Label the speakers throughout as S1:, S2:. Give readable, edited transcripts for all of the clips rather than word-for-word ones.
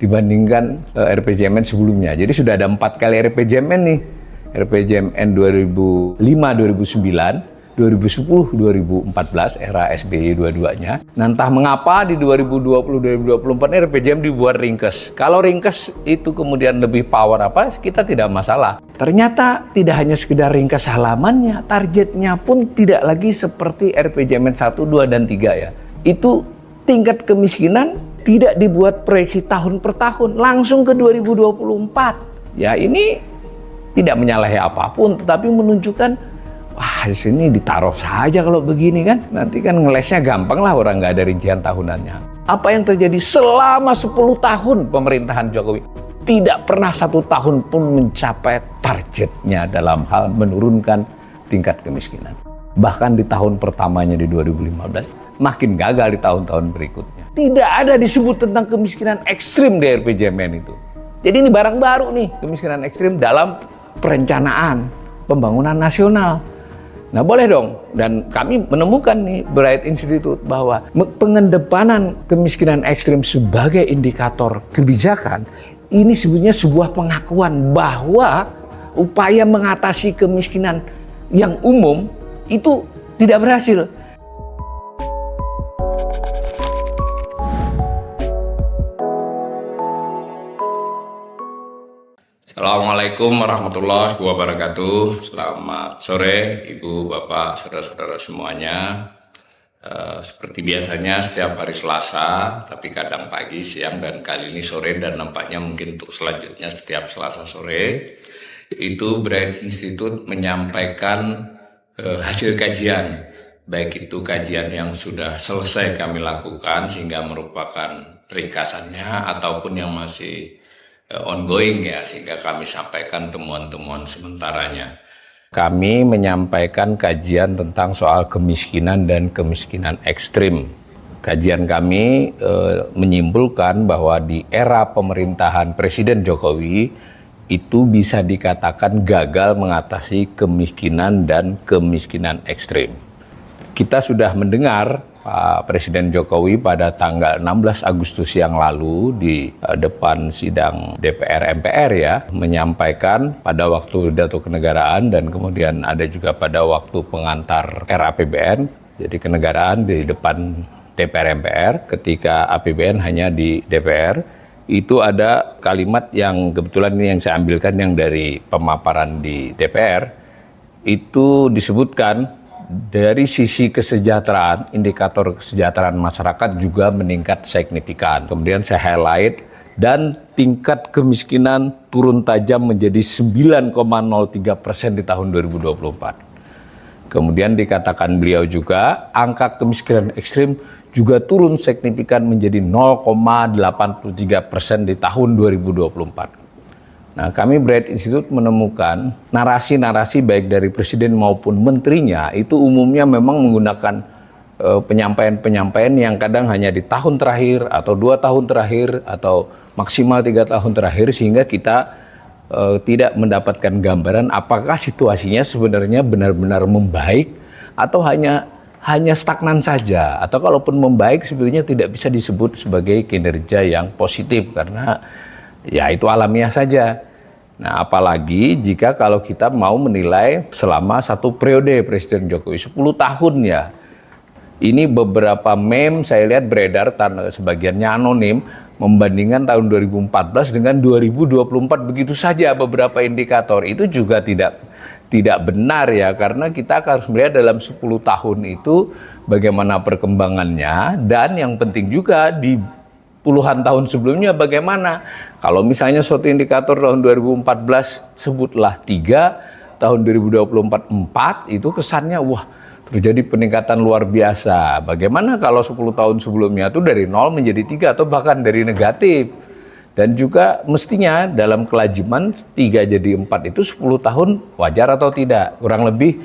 S1: dibandingkan RPJMN sebelumnya. Jadi sudah ada 4 kali RPJMN nih. RPJMN 2005, 2009, 2010, 2014, era SBY dua-duanya. Nah, entah mengapa di 2020-2024 RPJM dibuat ringkes. Kalau ringkes itu kemudian lebih power apa, kita tidak masalah. Ternyata tidak hanya sekedar ringkas halamannya, targetnya pun tidak lagi seperti RPJMN 1, 2, dan 3 ya. Itu tingkat kemiskinan tidak dibuat proyeksi tahun per tahun, langsung ke 2024. Ya, ini tidak menyalahi apapun, tetapi menunjukkan, wah di sini ditaruh saja kalau begini kan. Nanti kan ngelesnya gampang lah, orang nggak ada rincian tahunannya. Apa yang terjadi selama 10 tahun pemerintahan Jokowi? Tidak pernah 1 tahun pun mencapai targetnya dalam hal menurunkan tingkat kemiskinan. Bahkan di tahun pertamanya di 2015, makin gagal di tahun-tahun berikutnya. Tidak ada disebut tentang kemiskinan ekstrim di RPJMN itu. Jadi ini barang baru nih, kemiskinan ekstrim dalam perencanaan pembangunan nasional. Nah, boleh dong. Dan kami menemukan nih Bright Institute bahwa pengedepanan kemiskinan ekstrim sebagai indikator kebijakan ini sebenarnya sebuah pengakuan bahwa upaya mengatasi kemiskinan yang umum itu tidak berhasil.
S2: Assalamualaikum warahmatullahi wabarakatuh. Selamat sore Ibu, Bapak, saudara-saudara semuanya. Seperti biasanya setiap hari Selasa, tapi kadang pagi, siang, dan kali ini sore, dan nampaknya mungkin untuk selanjutnya setiap Selasa sore, itu Bright Institute menyampaikan hasil kajian, baik itu kajian yang sudah selesai kami lakukan sehingga merupakan ringkasannya, ataupun yang masih ongoing ya, sehingga kami sampaikan temuan-temuan sementaranya.
S1: Kami menyampaikan kajian tentang soal kemiskinan dan kemiskinan ekstrim. Kajian kami menyimpulkan bahwa di era pemerintahan Presiden Jokowi itu bisa dikatakan gagal mengatasi kemiskinan dan kemiskinan ekstrim. Kita sudah mendengar Pak Presiden Jokowi pada tanggal 16 Agustus yang lalu di depan sidang DPR MPR ya, menyampaikan pada waktu pidato kenegaraan dan kemudian ada juga pada waktu pengantar RAPBN, jadi kenegaraan di depan DPR MPR, ketika APBN hanya di DPR, itu ada kalimat yang kebetulan ini yang saya ambilkan yang dari pemaparan di DPR, itu disebutkan dari sisi kesejahteraan, indikator kesejahteraan masyarakat juga meningkat signifikan. Kemudian saya highlight, dan tingkat kemiskinan turun tajam menjadi 9,03% di tahun 2024. Kemudian dikatakan beliau juga, angka kemiskinan ekstrim juga turun signifikan menjadi 0,83% di tahun 2024. Nah, kami Bright Institute menemukan narasi-narasi baik dari presiden maupun menterinya itu umumnya memang menggunakan penyampaian-penyampaian yang kadang hanya di tahun terakhir atau 2 tahun terakhir atau maksimal 3 tahun terakhir, sehingga kita tidak mendapatkan gambaran apakah situasinya sebenarnya benar-benar membaik atau hanya stagnan saja, atau kalaupun membaik sebetulnya tidak bisa disebut sebagai kinerja yang positif karena ya itu alamiah saja. Nah, apalagi jika kalau kita mau menilai selama 1 periode Presiden Jokowi 10 tahun ya. Ini beberapa meme saya lihat beredar, sebagiannya anonim, membandingkan tahun 2014 dengan 2024 begitu saja beberapa indikator. Itu juga tidak benar ya, karena kita harus melihat dalam 10 tahun itu bagaimana perkembangannya, dan yang penting juga di puluhan tahun sebelumnya bagaimana. Kalau misalnya suatu indikator tahun 2014 sebutlah 3, tahun 2024 4, itu kesannya wah terjadi peningkatan luar biasa. Bagaimana kalau 10 tahun sebelumnya itu dari 0 menjadi 3 atau bahkan dari negatif. Dan juga mestinya dalam kelajiman 3 jadi 4 itu 10 tahun wajar atau tidak. Kurang lebih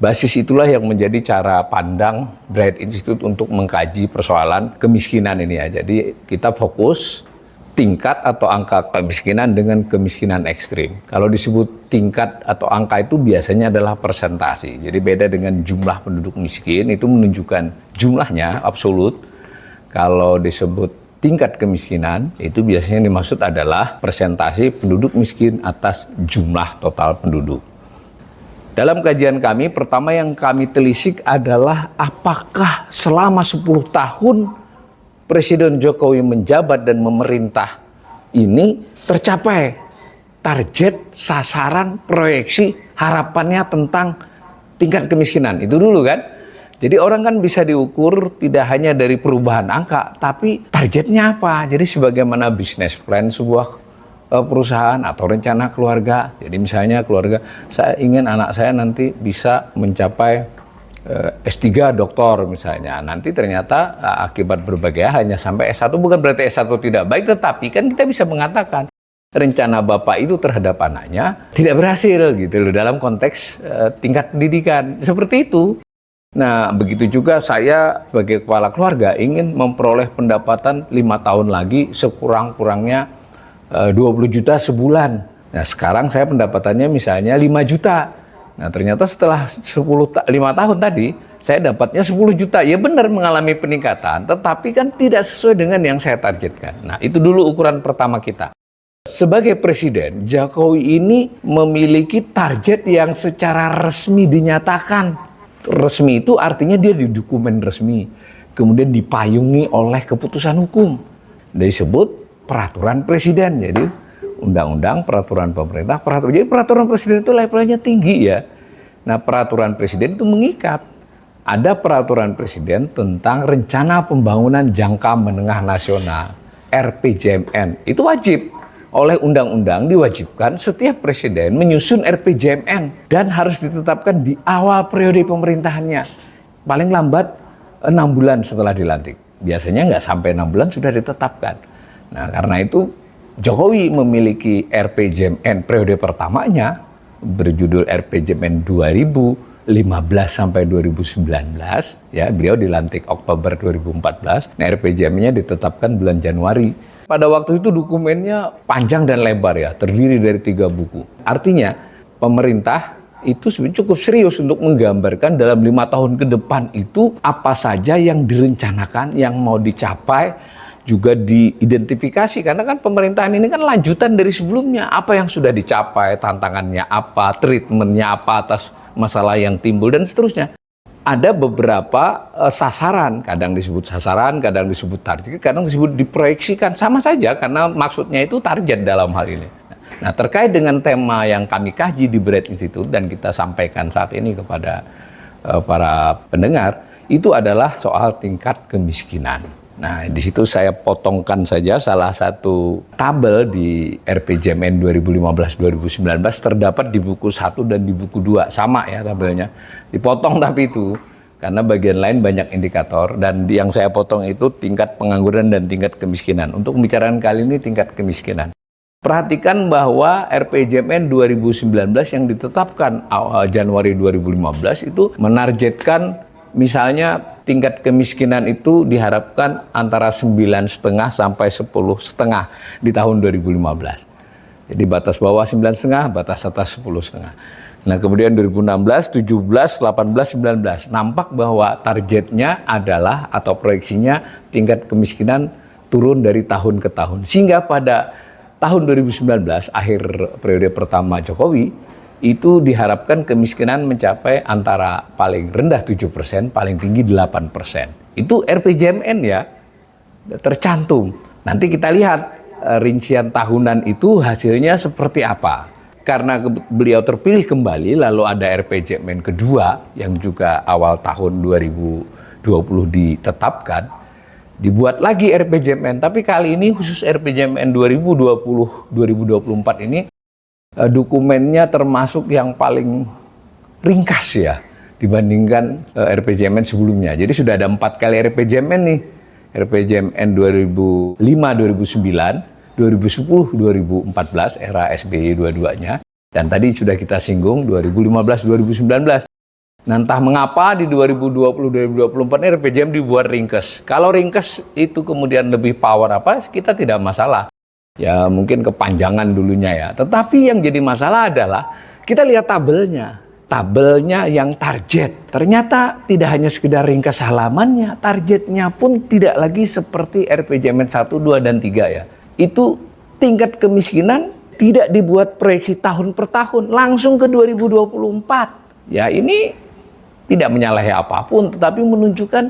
S1: basis itulah yang menjadi cara pandang Bright Institute untuk mengkaji persoalan kemiskinan ini ya. Jadi kita fokus tingkat atau angka kemiskinan dengan kemiskinan ekstrim. Kalau disebut tingkat atau angka itu biasanya adalah persentase. Jadi beda dengan jumlah penduduk miskin, itu menunjukkan jumlahnya absolut. Kalau disebut tingkat kemiskinan, itu biasanya dimaksud adalah persentase penduduk miskin atas jumlah total penduduk. Dalam kajian kami, pertama yang kami telisik adalah apakah selama 10 tahun Presiden Jokowi menjabat dan memerintah ini tercapai target, sasaran, proyeksi, harapannya tentang tingkat kemiskinan. Itu dulu kan. Jadi orang kan bisa diukur tidak hanya dari perubahan angka, tapi targetnya apa. Jadi sebagaimana bisnis plan sebuah perusahaan atau rencana keluarga. Jadi misalnya keluarga, saya ingin anak saya nanti bisa mencapai S3 doktor misalnya. Nanti ternyata akibat berbagai hal hanya sampai S1, bukan berarti S1 tidak baik, tetapi kan kita bisa mengatakan rencana Bapak itu terhadap anaknya tidak berhasil gitu loh dalam konteks tingkat pendidikan. Seperti itu. Nah, begitu juga saya sebagai kepala keluarga ingin memperoleh pendapatan 5 tahun lagi sekurang-kurangnya 20 juta sebulan. Nah, sekarang saya pendapatannya misalnya 5 juta. Nah, ternyata setelah 5 tahun tadi, saya dapatnya 10 juta. Ya benar mengalami peningkatan, tetapi kan tidak sesuai dengan yang saya targetkan. Nah, itu dulu ukuran pertama kita. Sebagai presiden, Jokowi ini memiliki target yang secara resmi dinyatakan. Resmi itu artinya dia di dokumen resmi, kemudian dipayungi oleh keputusan hukum. Disebut peraturan presiden. Jadi undang-undang, peraturan pemerintah, peraturan. Jadi peraturan presiden itu levelnya tinggi ya. Nah, peraturan presiden itu mengikat. Ada peraturan presiden tentang rencana pembangunan jangka menengah nasional, RPJMN. Itu wajib. Oleh undang-undang diwajibkan setiap presiden menyusun RPJMN dan harus ditetapkan di awal periode pemerintahannya. Paling lambat 6 bulan setelah dilantik. Biasanya nggak sampai 6 bulan sudah ditetapkan. Nah, karena itu Jokowi memiliki RPJMN periode pertamanya berjudul RPJMN 2015 sampai 2019 ya, beliau dilantik Oktober 2014. Nah, RPJMN-nya ditetapkan bulan Januari. Pada waktu itu dokumennya panjang dan lebar ya, terdiri dari 3 buku. Artinya pemerintah itu sebenarnya cukup serius untuk menggambarkan dalam 5 tahun ke depan itu apa saja yang direncanakan, yang mau dicapai, juga diidentifikasi. Karena kan pemerintahan ini kan lanjutan dari sebelumnya. Apa yang sudah dicapai, tantangannya apa, treatmentnya apa atas masalah yang timbul, dan seterusnya. Ada beberapa sasaran, kadang disebut sasaran, kadang disebut target, kadang disebut diproyeksikan, sama saja karena maksudnya itu target dalam hal ini. Nah, terkait dengan tema yang kami kaji di Bread Institute dan kita sampaikan saat ini kepada para pendengar, itu adalah soal tingkat kemiskinan. Nah, di situ saya potongkan saja salah satu tabel di RPJMN 2015-2019 terdapat di buku 1 dan di buku 2. Sama ya tabelnya. Dipotong tapi itu, karena bagian lain banyak indikator, dan yang saya potong itu tingkat pengangguran dan tingkat kemiskinan. Untuk pembicaraan kali ini tingkat kemiskinan. Perhatikan bahwa RPJMN 2019 yang ditetapkan awal Januari 2015 itu menargetkan misalnya tingkat kemiskinan itu diharapkan antara 9,5 sampai 10,5 di tahun 2015. Jadi batas bawah 9,5, batas atas 10,5. Nah, kemudian 2016, 17, 18, 19 nampak bahwa targetnya adalah atau proyeksinya tingkat kemiskinan turun dari tahun ke tahun. Sehingga pada tahun 2019, akhir periode pertama Jokowi, itu diharapkan kemiskinan mencapai antara paling rendah 7%, paling tinggi 8%. Itu RPJMN ya, tercantum. Nanti kita lihat rincian tahunan itu hasilnya seperti apa. Karena beliau terpilih kembali, lalu ada RPJMN kedua yang juga awal tahun 2020 ditetapkan. Dibuat lagi RPJMN, tapi kali ini khusus RPJMN 2020-2024 ini dokumennya termasuk yang paling ringkas ya dibandingkan RPJMN sebelumnya. Jadi sudah ada 4 kali RPJMN nih. RPJMN 2005, 2009, 2010, 2014 era SBY dua-duanya. Dan tadi sudah kita singgung 2015, 2019. Nah, entah mengapa di 2020-2024 RPJMN dibuat ringkas. Kalau ringkas itu kemudian lebih power apa, kita tidak masalah. Ya mungkin kepanjangan dulunya ya. Tetapi yang jadi masalah adalah kita lihat tabelnya. tabelnya yang target. Ternyata tidak hanya sekedar ringkas halamannya, targetnya pun tidak lagi seperti RPJMN 1, 2, dan 3 ya. Itu tingkat kemiskinan tidak dibuat proyeksi tahun per tahun, langsung ke 2024. Ya ini tidak menyalahi apapun, tetapi menunjukkan,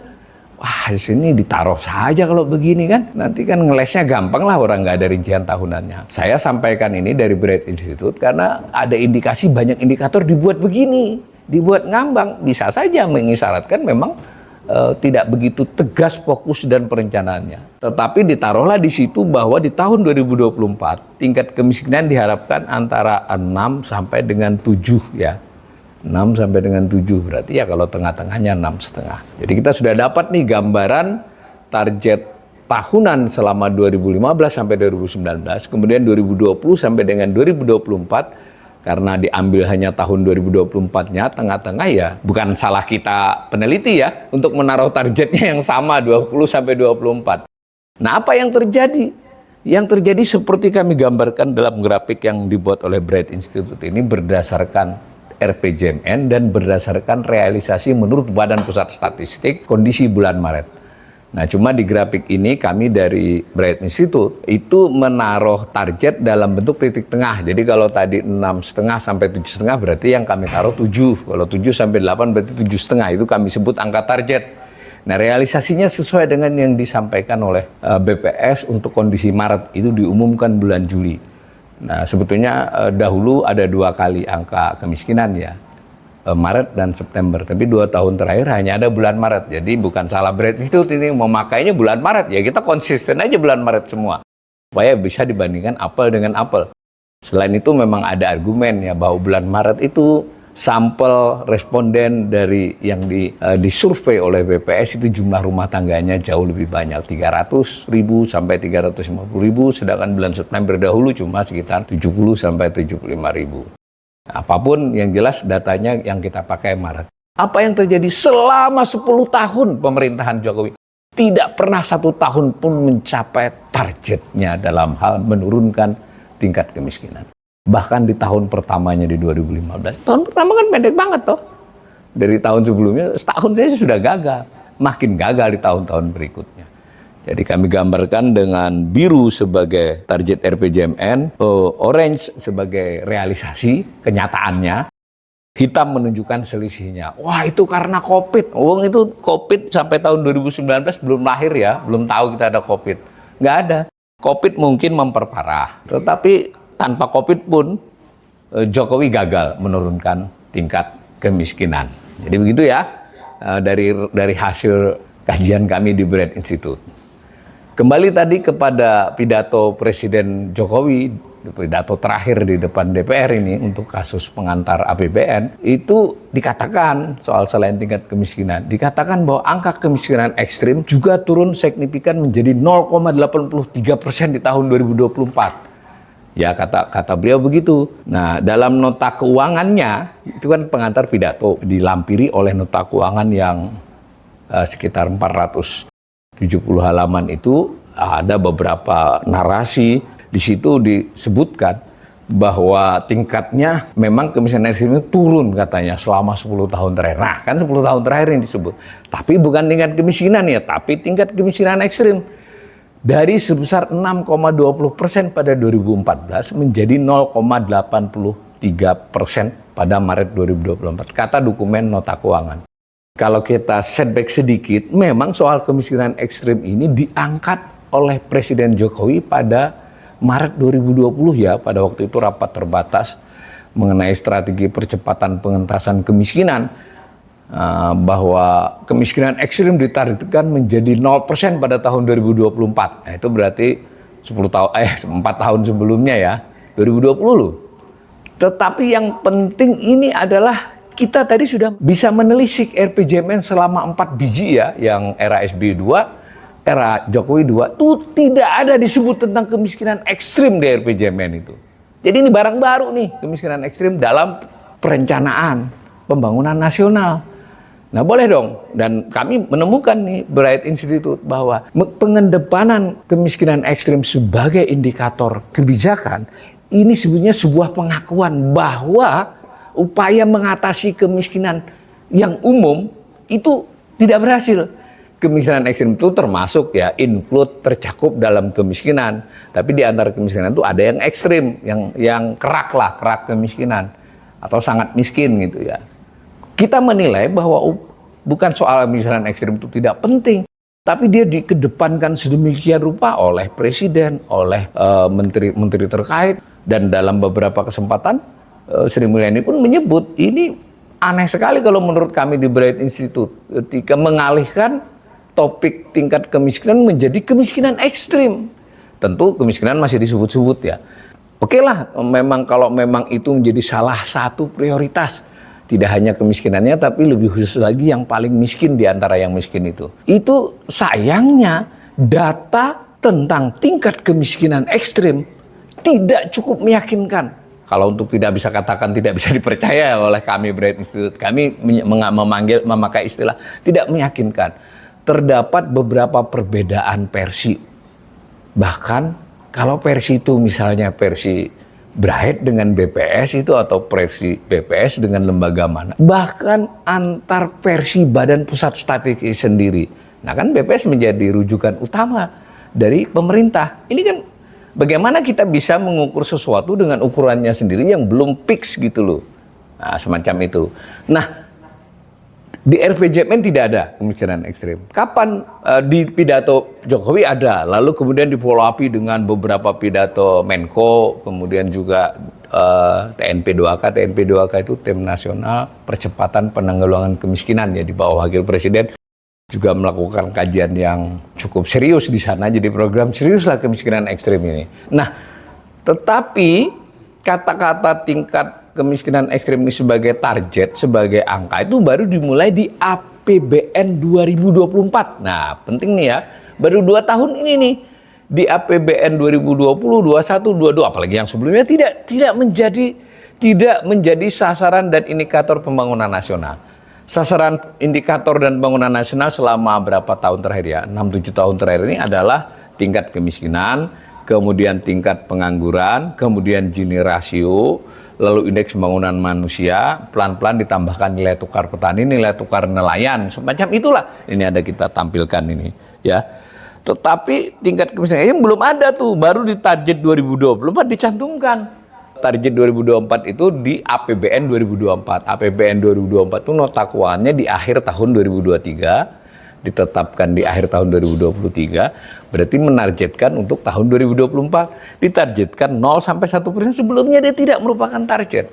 S1: wah di sini ditaruh saja kalau begini kan. Nanti kan ngelesnya gampang lah orang nggak ada rincian tahunannya. Saya sampaikan ini dari Bright Institute karena ada indikasi banyak indikator dibuat begini, dibuat ngambang. Bisa saja mengisyaratkan memang tidak begitu tegas fokus dan perencanaannya. Tetapi ditaruhlah di situ bahwa di tahun 2024 tingkat kemiskinan diharapkan antara 6 sampai dengan 7 ya. 6 sampai dengan 7 berarti ya kalau tengah-tengahnya 6,5. Jadi kita sudah dapat nih gambaran target tahunan selama 2015 sampai 2019, kemudian 2020 sampai dengan 2024 karena diambil hanya tahun 2024-nya tengah-tengah ya, bukan salah kita peneliti ya untuk menaruh targetnya yang sama 20 sampai 24. Nah, apa yang terjadi? Yang terjadi seperti kami gambarkan dalam grafik yang dibuat oleh Bright Institute ini berdasarkan RPJMN dan berdasarkan realisasi menurut Badan Pusat Statistik kondisi bulan Maret. Nah, cuma di grafik ini kami dari Bright Institute itu menaruh target dalam bentuk titik tengah. Jadi kalau tadi 6,5 sampai 7,5 berarti yang kami taruh 7. Kalau 7 sampai 8 berarti 7,5. Itu kami sebut angka target. Nah, realisasinya sesuai dengan yang disampaikan oleh BPS untuk kondisi Maret itu diumumkan bulan Juli. Nah, sebetulnya dahulu ada 2 kali angka kemiskinan ya, Maret dan September. Tapi 2 tahun terakhir hanya ada bulan Maret. Jadi bukan salah Bright Institute ini memakainya bulan Maret. Ya kita konsisten aja bulan Maret semua. Supaya bisa dibandingkan apel dengan apel. Selain itu memang ada argumen ya bahwa bulan Maret itu sampel responden dari yang disurvei oleh BPS itu jumlah rumah tangganya jauh lebih banyak. 300.000 sampai 350.000. Sedangkan bulan September dahulu cuma sekitar 70 sampai 75.000. Apapun yang jelas datanya yang kita pakai Maret. Apa yang terjadi selama 10 tahun pemerintahan Jokowi? Tidak pernah 1 tahun pun mencapai targetnya dalam hal menurunkan tingkat kemiskinan. Bahkan di tahun pertamanya di 2015. Tahun pertama kan pendek banget toh. Dari tahun sebelumnya setahun saja sudah gagal. Makin gagal di tahun-tahun berikutnya. Jadi kami gambarkan dengan biru sebagai target RPJMN, orange sebagai realisasi kenyataannya, hitam menunjukkan selisihnya. Wah itu karena COVID. Itu COVID sampai tahun 2019 belum lahir ya, belum tahu kita ada COVID. Nggak ada. COVID mungkin memperparah, tetapi tanpa COVID pun Jokowi gagal menurunkan tingkat kemiskinan. Jadi begitu ya dari hasil kajian kami di Bright Institute. Kembali tadi kepada pidato Presiden Jokowi, pidato terakhir di depan DPR ini untuk kasus pengantar APBN, itu dikatakan soal selain tingkat kemiskinan, dikatakan bahwa angka kemiskinan ekstrim juga turun signifikan menjadi 0,83% di tahun 2024. Ya kata beliau begitu. Nah dalam nota keuangannya, itu kan pengantar pidato, dilampiri oleh nota keuangan yang sekitar 470 halaman itu ada beberapa narasi. Di situ disebutkan bahwa tingkatnya memang kemiskinan ekstrim itu turun katanya selama 10 tahun terakhir. Nah kan 10 tahun terakhir yang disebut. Tapi bukan tingkat kemiskinan ya, tapi tingkat kemiskinan ekstrim. Dari sebesar 6,20% pada 2014 menjadi 0,83% pada Maret 2024. Kata dokumen nota keuangan. Kalau kita setback sedikit, memang soal kemiskinan ekstrim ini diangkat oleh Presiden Jokowi pada Maret 2020 ya, pada waktu itu rapat terbatas mengenai strategi percepatan pengentasan kemiskinan, bahwa kemiskinan ekstrim ditargetkan menjadi 0% pada tahun 2024. Nah, itu berarti 4 tahun sebelumnya ya, 2020 loh. Tetapi yang penting ini adalah kita tadi sudah bisa menelisik RPJMN selama 4 biji ya, yang era SBY 2, era Jokowi 2, itu tidak ada disebut tentang kemiskinan ekstrim di RPJMN itu. Jadi ini barang baru nih, kemiskinan ekstrim dalam perencanaan pembangunan nasional. Nah boleh dong, dan kami menemukan nih Bright Institute bahwa pengedepanan kemiskinan ekstrim sebagai indikator kebijakan, ini sebenarnya sebuah pengakuan bahwa upaya mengatasi kemiskinan yang umum itu tidak berhasil. Kemiskinan ekstrim itu termasuk ya include tercakup dalam kemiskinan. Tapi di antara kemiskinan itu ada yang ekstrim, yang kerak kemiskinan atau sangat miskin gitu ya. Kita menilai bahwa bukan soal kemiskinan ekstrim itu tidak penting, tapi dia dikedepankan sedemikian rupa oleh presiden, oleh menteri-menteri terkait, dan dalam beberapa kesempatan Sri Mulyani pun menyebut ini aneh sekali kalau menurut kami di Bright Institute ketika mengalihkan topik tingkat kemiskinan menjadi kemiskinan ekstrim. Tentu kemiskinan masih disebut-sebut ya. Oke lah, memang kalau memang itu menjadi salah satu prioritas, tidak hanya kemiskinannya tapi lebih khusus lagi yang paling miskin di antara yang miskin itu. Itu sayangnya data tentang tingkat kemiskinan ekstrim tidak cukup meyakinkan. Kalau untuk tidak bisa katakan tidak bisa dipercaya oleh kami Bright Institute, kami memakai istilah tidak meyakinkan. Terdapat beberapa perbedaan versi. Bahkan kalau versi itu misalnya versi Bright dengan BPS itu atau versi BPS dengan lembaga mana. Bahkan antar versi Badan Pusat Statistik sendiri. Nah kan BPS menjadi rujukan utama dari pemerintah. Ini kan bagaimana kita bisa mengukur sesuatu dengan ukurannya sendiri yang belum fix gitu loh. Nah semacam itu. Nah di RPJMN tidak ada kemiskinan ekstrim. Kapan di pidato Jokowi ada, lalu kemudian di-follow up dengan beberapa pidato Menko, kemudian juga TNP2K. TNP2K itu Tim Nasional Percepatan Penanggulangan Kemiskinan ya di bawah Wakil Presiden juga melakukan kajian yang cukup serius di sana. Jadi program serius lah kemiskinan ekstrim ini. Nah, tetapi kata-kata tingkat kemiskinan ekstrim ini sebagai target, sebagai angka itu baru dimulai di APBN 2024. Nah, penting nih ya, baru 2 tahun ini nih di APBN 2020, 21, 22, apalagi yang sebelumnya tidak menjadi sasaran dan indikator pembangunan nasional. Sasaran indikator dan pembangunan nasional selama berapa tahun terakhir ya, 6-7 tahun terakhir ini adalah tingkat kemiskinan, kemudian tingkat pengangguran, kemudian Gini rasio, lalu indeks pembangunan manusia, pelan-pelan ditambahkan nilai tukar petani, nilai tukar nelayan, semacam itulah. Ini ada kita tampilkan ini, ya. Tetapi tingkat kemiskinan yang belum ada tuh, baru di target 2024 dicantumkan. Target 2024 itu di APBN 2024. APBN 2024 itu nota keuangannya di akhir tahun 2023, ditetapkan di akhir tahun 2023, berarti menargetkan untuk tahun 2024 ditargetkan 0-1%. Sebelumnya dia tidak merupakan target.